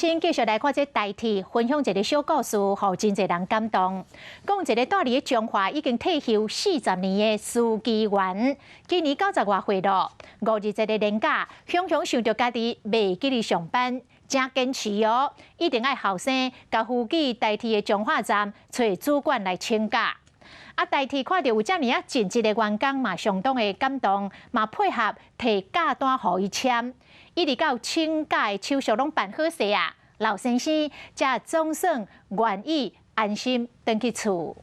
先继续来看这台铁分享一个小故事，互真侪人感动。讲一个住伫中华已经退休40年的司机员，今年90外岁咯。51个年假，常常想着家己袂记哩上班，真坚持哦，一定爱后生，甲附近台铁的彰化站找主管来请假。台铁看到有遮尔啊尽职的员工嘛，相当的感动，嘛配合摕假单互伊签。一直到请假的手续拢办好势啊，老先生才总算愿意安心回去厝。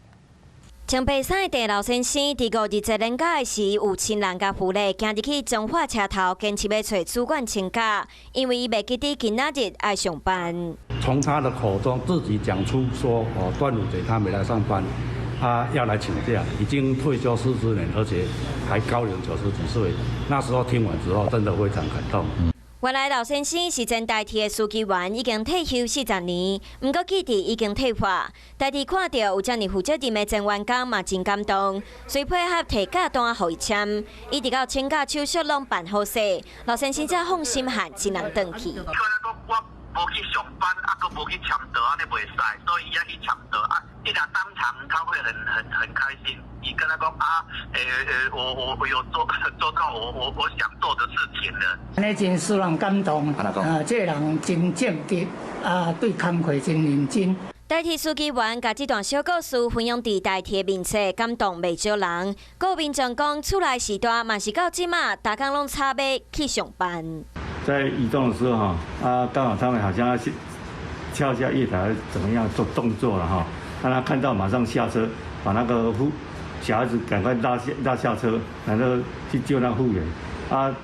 穿白衫的老先生，伫51年假的时，有亲人甲父母行入去彰化车头，坚持要找主管请假，因为伊袂记得今仔日爱上班。从他的口中自己讲出说，端午节他没来上班，他要来请假，已经退休40年，而且还高龄90几岁。那时候听完之后，真的非常感动。原来老先生是前台铁的司机员，已经退休40年，不过记忆已经退化。台铁看到有遮尔负责任的前员工嘛，真感动，所以配合摕假单互伊签，一直到请假手续拢办好势，老先生才放心喊亲人回去。无去上班，佫无去签到，安尼袂使，所以伊要去签到伊若当场他会很开心。伊跟他讲我有做到我想做的事情了。安尼真使人感动，这个人真正直，对工课真认真。台铁司机员甲这段小故事分享伫台铁面册，感动袂少人。有民众讲，厝内时大，嘛是到即马，大家拢插马去上班。在移动的时候刚好他们好像要跳下月台，怎么样做动作了哈？让他看到马上下车，把那个小孩子赶快拉下车，然后去救那护员。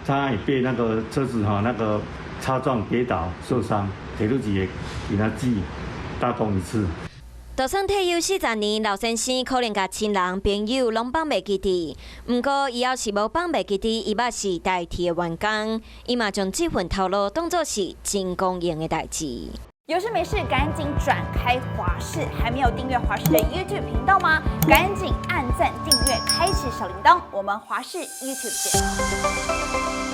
他也被那个车子那个擦撞跌倒受伤，铁路局也给他记大功一次。就算退休40年，老先生可能甲亲人朋友拢放袂记伫。不过，伊要是无放袂记伫，伊嘛是台铁的员工，伊嘛将这份头路当作是真公营的代志。有事没事赶紧转开华视，还没有订阅华视的 YouTube 频道吗？赶紧按赞、订阅、开启小铃铛，我们华视 YouTube 见。